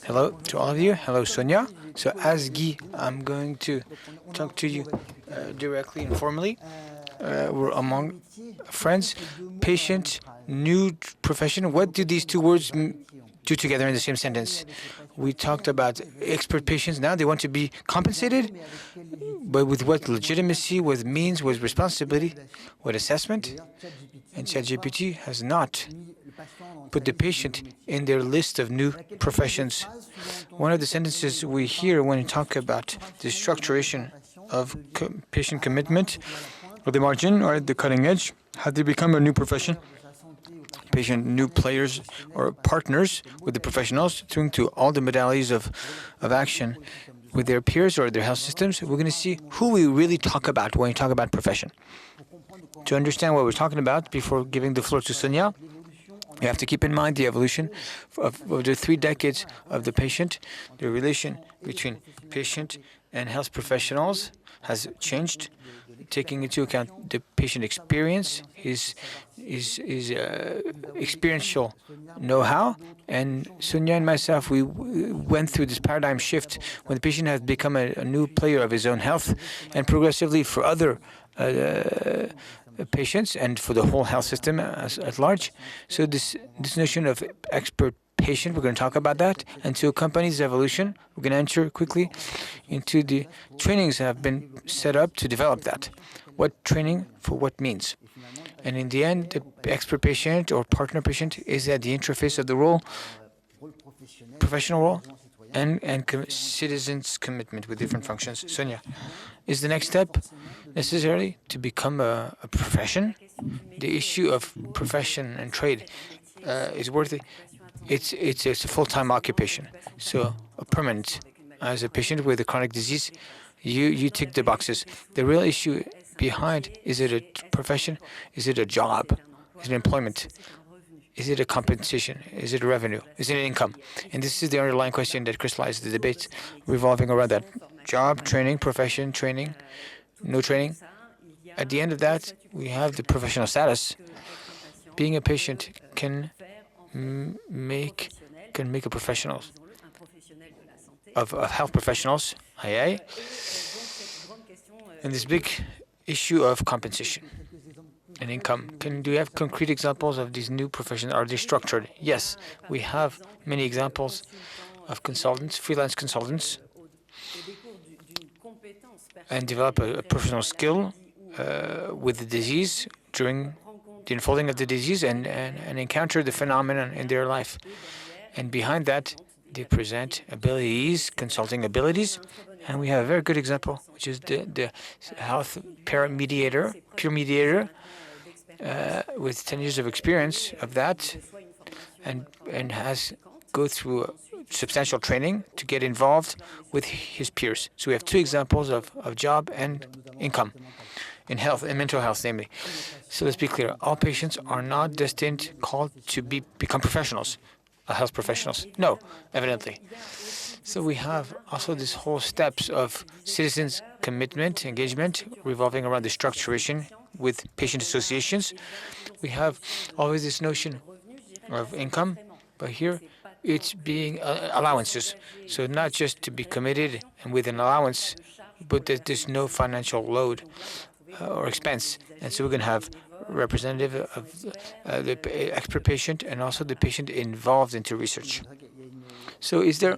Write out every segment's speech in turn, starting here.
Hello to all of you. Hello, Sonia. So as Guy, I'm going to talk to you directly and formally. We're among friends, patient, new profession. What do these two words do together in the same sentence? We talked about expert patients. Now they want to be compensated, but with what legitimacy, with means, with responsibility, with assessment? And ChatGPT has not put the patient in their list of new professions. One of the sentences we hear when we talk about the structuration of patient commitment, or the margin, or the cutting edge, how they become a new profession. Patient, new players or partners with the professionals, to all the modalities of action with their peers or their health systems. We're going to see who we really talk about when we talk about profession. To understand what we're talking about, before giving the floor to Sonia, you have to keep in mind the evolution of the 3 decades of the patient. The relation between patient and health professionals has changed, taking into account the patient experience, his experiential know-how. And Sonia and myself, we went through this paradigm shift when the patient has become a new player of his own health, and progressively for other patients and for the whole health system at large. So this notion of expert patient, we're going to talk about that. And to accompany this evolution, we're going to enter quickly into the trainings that have been set up to develop that. What training for what means. And in the end, the expert patient or partner patient is at the interface of the role, professional role, and citizens' commitment with different functions. Sonia, is the next step necessarily to become a profession? The issue of profession and trade is worthy. It's a full-time occupation, so a permanent. As a patient with a chronic disease, you tick the boxes. The real issue behind, is it a profession? Is it a job? Is it employment? Is it a compensation? Is it a revenue? Is it an income? And this is the underlying question that crystallizes the debate revolving around that. Job, training, profession, training, no training. At the end of that, we have the professional status. Being a patient can make a professional of health professionals, IA, and this big issue of compensation and income. Do you have concrete examples of these new professions? Are they structured? Yes, we have many examples of consultants, freelance consultants, and develop a personal skill with the disease during the unfolding of the disease and encounter the phenomenon in their life. And behind that, they present abilities, consulting abilities. And we have a very good example, which is the health peer mediator, with 10 years of experience of that, and has go through substantial training to get involved with his peers. So we have 2 examples of job and income in health and mental health, namely. So let's be clear: all patients are not destined, called to become professionals, health professionals. No, evidently. So we have also this whole steps of citizens' commitment, engagement, revolving around the structuration with patient associations. We have always this notion of income, but here it's being allowances. So not just to be committed and with an allowance, but that there's no financial load or expense. And so we're going to have representative of the expert patient and also the patient involved into research. So is there...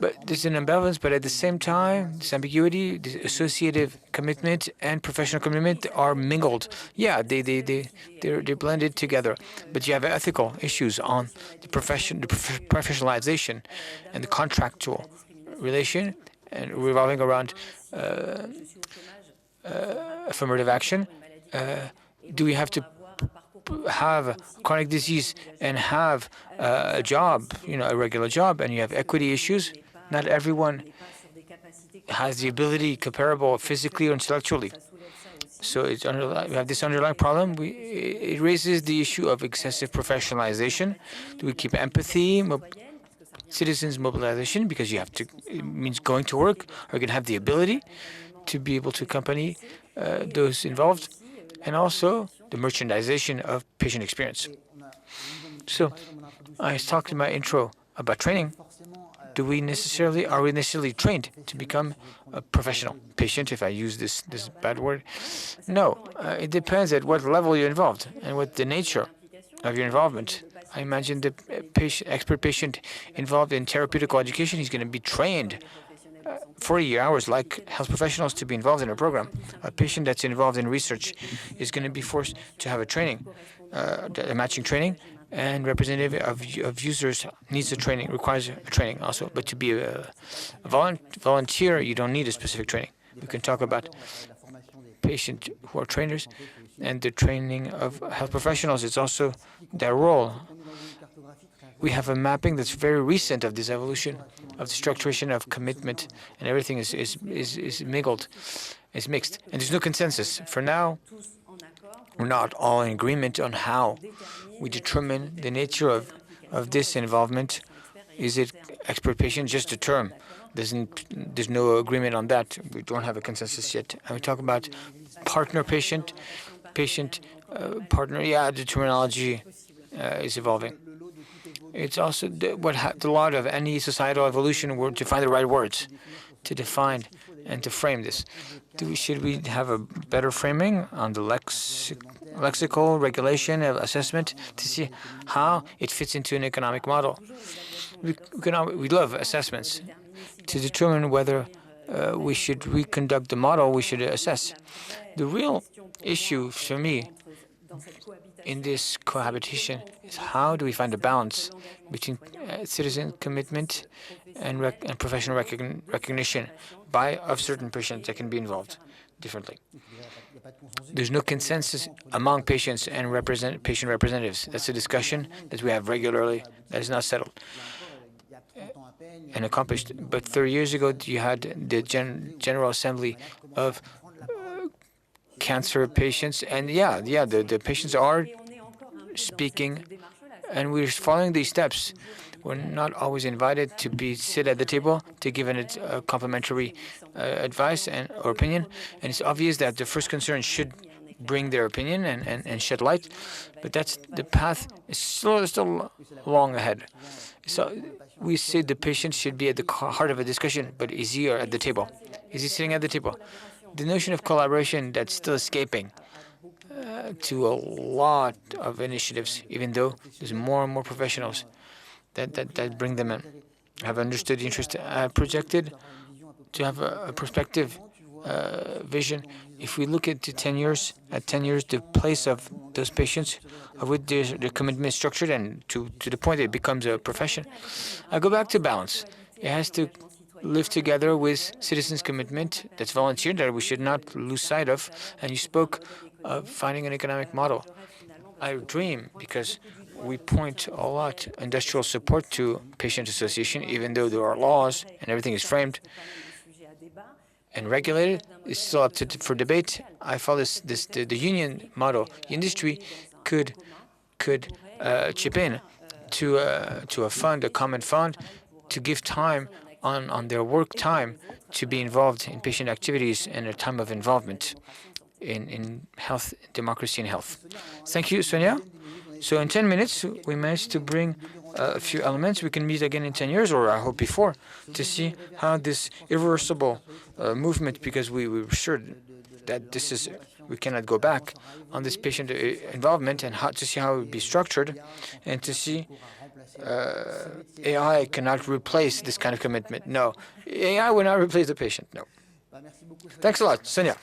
But there's an imbalance, but at the same time, this ambiguity, the associative commitment and professional commitment are mingled. Yeah, they're blended together. But you have ethical issues on the professionalization and the contractual relation, and revolving around affirmative action. Do we have to have chronic disease and have a job, a regular job, and you have equity issues? Not everyone has the ability comparable physically or intellectually. So we have this underlying problem. It raises the issue of excessive professionalization. Do we keep empathy, citizens mobilization, because you have to, it means going to work, are going to have the ability to be able to accompany those involved, and also the merchandisation of patient experience. So I talked in my intro about training. Are we necessarily trained to become a professional patient, if I use this bad word? No, it depends at what level you're involved and what the nature of your involvement. I imagine the expert patient involved in therapeutical education, he's going to be trained 40 hours like health professionals to be involved in a program. A patient that's involved in research is going to be forced to have a training, a matching training, and representative of users needs a training, requires a training also. But to be a volunteer, you don't need a specific training. We can talk about patients who are trainers and the training of health professionals. It's also their role. We have a mapping that's very recent of this evolution, of the structuration of commitment, and everything is mingled, is mixed, and there's no consensus. For now, we're not all in agreement on how we determine the nature of this involvement. Is it expert patient? Just a term. There's no agreement on that. We don't have a consensus yet. And we talk about partner patient, partner. Yeah, the terminology is evolving. It's also the lot of any societal evolution were to find the right words to define and to frame this. Should we have a better framing on the lexical regulation of assessment to see how it fits into an economic model? We love assessments to determine whether we should reconduct the model. We should assess. The real issue for me in this cohabitation is how do we find a balance between citizen commitment and professional recognition of certain patients that can be involved differently. There's no consensus among patients and patient representatives. That's a discussion that we have regularly that is not settled and accomplished. But 30 years ago, you had the General Assembly of cancer patients, and the patients are speaking, and we're following these steps. We're not always invited to sit at the table to give a complimentary advice or opinion, and it's obvious that the first concern should bring their opinion and shed light, but that's the path is still long ahead. So we say the patient should be at the heart of a discussion, but is he at the table? Is he sitting at the table? The notion of collaboration that's still escaping to a lot of initiatives, even though there's more and more professionals that bring them in. Have understood the interest. Projected to have a perspective vision. If we look at 10 years, the place of those patients, of which their commitment is structured, and to the point it becomes a profession. I go back to balance. It has to live together with citizens' commitment that's volunteered that we should not lose sight of. And you spoke of finding an economic model. I dream because we point a lot industrial support to patient association, even though there are laws and everything is framed and regulated. It's still up for debate. I follow the union model. The industry could chip in to a fund, a common fund, to give time on their work time to be involved in patient activities and a time of involvement in health, democracy and health. Thank you, Sonia. So in 10 minutes, we managed to bring a few elements. We can meet again in 10 years, or I hope before, to see how this irreversible movement, because we were sure that we cannot go back on this patient involvement, and to see how it would be structured, and to see AI cannot replace this kind of commitment. No, AI will not replace the patient. No. Thanks a lot, Sonia.